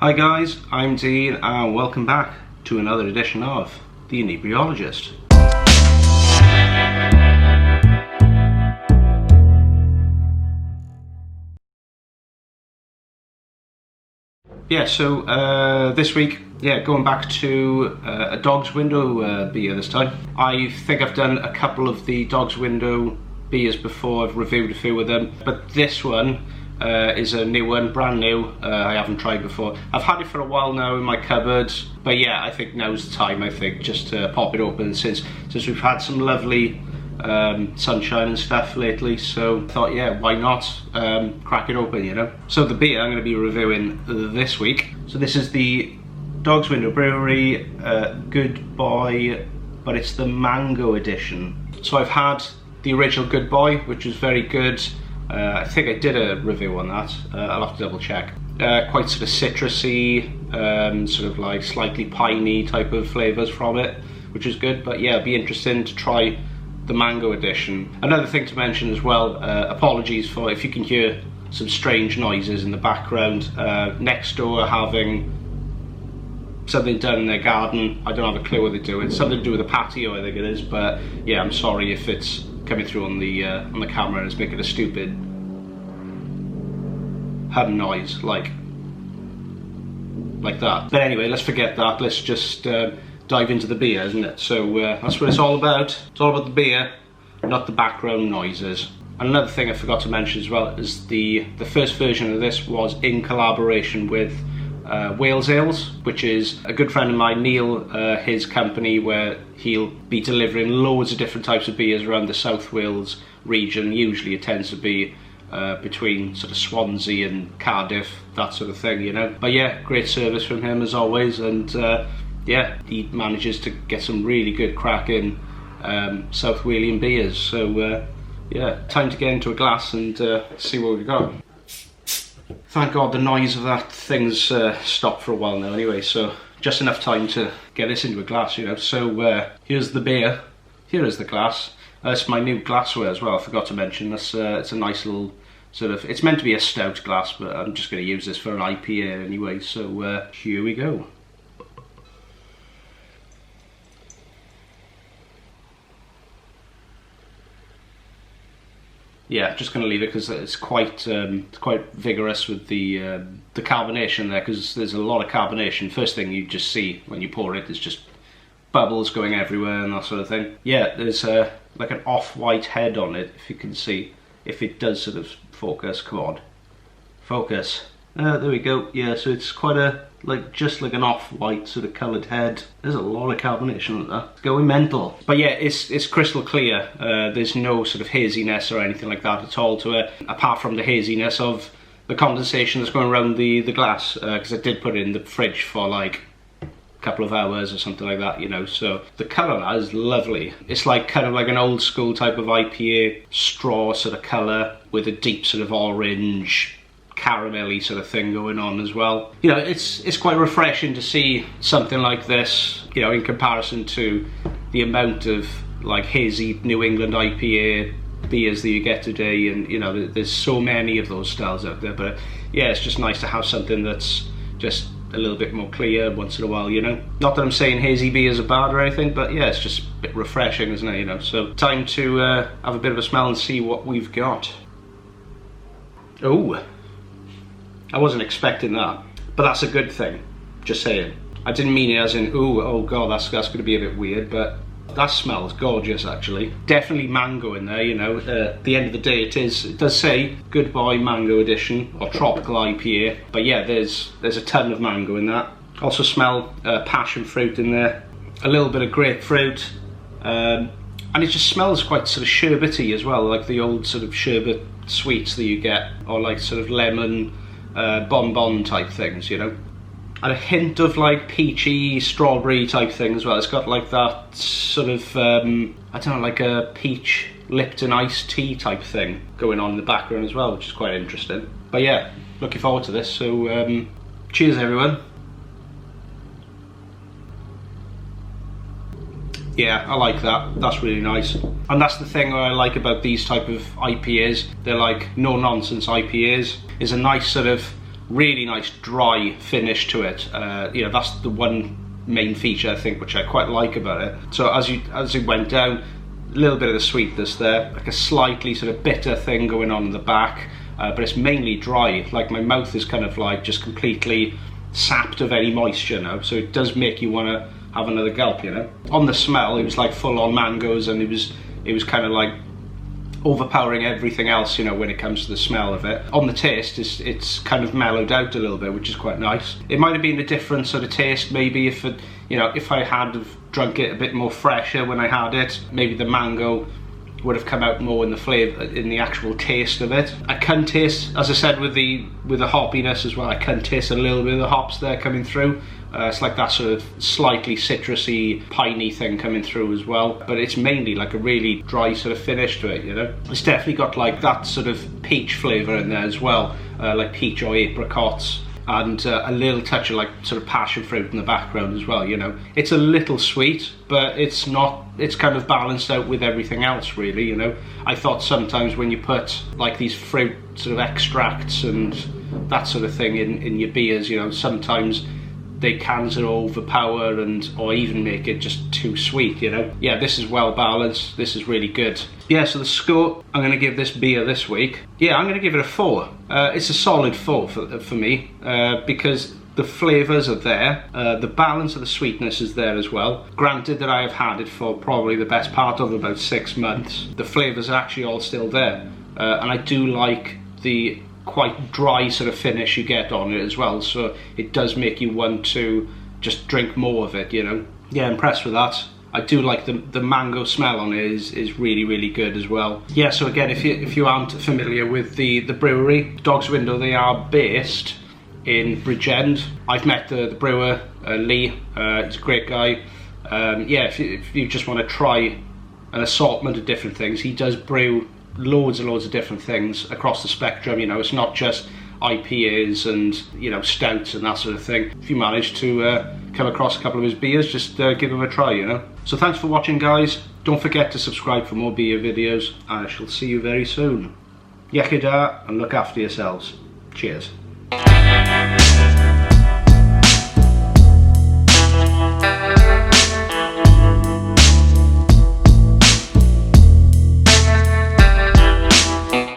Hi guys, I'm Dean and welcome back to another edition of The Inebriologist. So this week, going back to a Dog's Window beer this time. I think I've done a couple of the Dog's Window beers before. I've reviewed a few of them, but this one is a new one, brand new. I haven't tried before. I've had it for a while now in my cupboard, but yeah, I think now's the time, just to pop it open since we've had some lovely sunshine and stuff lately, so I thought, yeah, why not crack it open, you know? So the beer I'm going to be reviewing this week, so this is the Dog's Window Brewery Good Boy, but it's the mango edition. So I've had the original Good Boy, which was very good. I think I did a review on that. I'll have to double check. Quite sort of citrusy, sort of like slightly piney type of flavours from it, which is good. But yeah, it'd be interesting to try the mango edition. Another thing to mention as well, apologies for if you can hear some strange noises in the background. Next door having something done in their garden. I don't have a clue what they're doing. Something to do with the patio, I think it is. But yeah, I'm sorry if it's coming through on the camera and it's making a stupid hum noise like that. But anyway, let's forget that. Let's just dive into the beer, isn't it? So that's what it's all about. It's all about the beer, not the background noises. And another thing I forgot to mention as well is the first version of this was in collaboration with Wales Ales, which is a good friend of mine, Neil, his company, where he'll be delivering loads of different types of beers around the South Wales region. Usually it tends to be between sort of Swansea and Cardiff, that sort of thing, you know. But yeah, great service from him as always, and yeah, he manages to get some really good cracking South Walian beers. So yeah, time to get into a glass and see what we've got. Thank God the noise of that thing's stopped for a while now anyway, so just enough time to get this into a glass, you know. So here's the beer, here is the glass. That's my new glassware as well, I forgot to mention. It's a nice little sort of, it's meant to be a stout glass, but I'm just going to use this for an IPA anyway, so here we go. Yeah, just going to leave it because it's quite vigorous with the carbonation there, because there's a lot of carbonation. First thing you just see when you pour it is just bubbles going everywhere and that sort of thing. Yeah, there's like an off-white head on it, if you can see. If it does sort of focus, come on, focus. There we go. Yeah, so it's quite a just like an off-white sort of coloured head. There's a lot of carbonation with that. It's going mental. But yeah, it's crystal clear. There's no sort of haziness or anything like that at all to it, apart from the haziness of the condensation that's going around the glass. Because I did put it in the fridge for like a couple of hours or something like that, you know. So the colour on that is lovely. It's like kind of like an old school type of IPA straw sort of colour with a deep sort of orange, caramelly sort of thing going on as well. You know, it's quite refreshing to see something like this, you know, in comparison to the amount of like hazy New England IPA beers that you get today, and you know, there's so many of those styles out there. But yeah, it's just nice to have something that's just a little bit more clear once in a while, you know. Not that I'm saying hazy beers are bad or anything, but yeah, it's just a bit refreshing, isn't it, you know. So time to have a bit of a smell and see what we've got. Oh, I wasn't expecting that, but that's a good thing, just saying. I didn't mean it as in, ooh, oh god, that's going to be a bit weird, but that smells gorgeous actually. Definitely mango in there, you know. At the end of the day, it does say Good Boy Mango Edition, or Tropical IPA, but yeah, there's a ton of mango in that. Also smell passion fruit in there, a little bit of grapefruit, and it just smells quite sort of sherbety as well, like the old sort of sherbet sweets that you get, or like sort of lemon bonbon type things, you know. And a hint of like peachy, strawberry type thing as well. It's got like that sort of, I don't know, like a peach Lipton iced tea type thing going on in the background as well, which is quite interesting. But yeah, looking forward to this, so cheers everyone. Yeah, I like that. That's really nice. And that's the thing I like about these type of IPAs. They're like no-nonsense IPAs. It's a nice sort of really nice dry finish to it. You know, that's the one main feature I think which I quite like about it. So as it went down, a little bit of the sweetness there, like a slightly sort of bitter thing going on in the back, but it's mainly dry. Like my mouth is kind of like just completely sapped of any moisture now, so it does make you want to have another gulp, you know. On the smell, it was like full on mangoes, and it was kind of like overpowering everything else, you know, when it comes to the smell of it. On the taste, it's kind of mellowed out a little bit, which is quite nice. It might have been a different sort of taste maybe if it, you know, if I had have drunk it a bit more fresher when I had it, maybe the mango would have come out more in the flavour, in the actual taste of it. I can taste, as I said, with the hoppiness as well, I can taste a little bit of the hops there coming through. It's like that sort of slightly citrusy, piney thing coming through as well. But it's mainly like a really dry sort of finish to it, you know. It's definitely got like that sort of peach flavour in there as well, like peach or apricots, and a little touch of like sort of passion fruit in the background as well, you know. It's a little sweet, but it's not, it's kind of balanced out with everything else really, you know. I thought sometimes when you put like these fruit sort of extracts and that sort of thing in your beers, you know, sometimes they can sort of overpower or even make it just too sweet, you know. Yeah, this is well balanced, this is really good. Yeah, so the score I'm going to give this beer this week, yeah, I'm going to give it a 4. It's a solid 4 for me, because the flavours are there, the balance of the sweetness is there as well. Granted that I have had it for probably the best part of about 6 months, the flavours are actually all still there, and I do like the quite dry sort of finish you get on it as well, so it does make you want to just drink more of it, you know. Yeah, impressed with that. I do like the mango smell on it is really, really good as well. Yeah, so again, if you aren't familiar with the brewery, Dog's Window, they are based in Bridgend. I've met the brewer, Lee, he's a great guy. Yeah, if you just want to try an assortment of different things, he does brew loads and loads of different things across the spectrum, you know. It's not just IPAs and, you know, stouts and that sort of thing. If you manage to come across a couple of his beers, just give them a try, you know. So thanks for watching, guys. Don't forget to subscribe for more beer videos, and I shall see you very soon. Iechyd da, and look after yourselves. Cheers.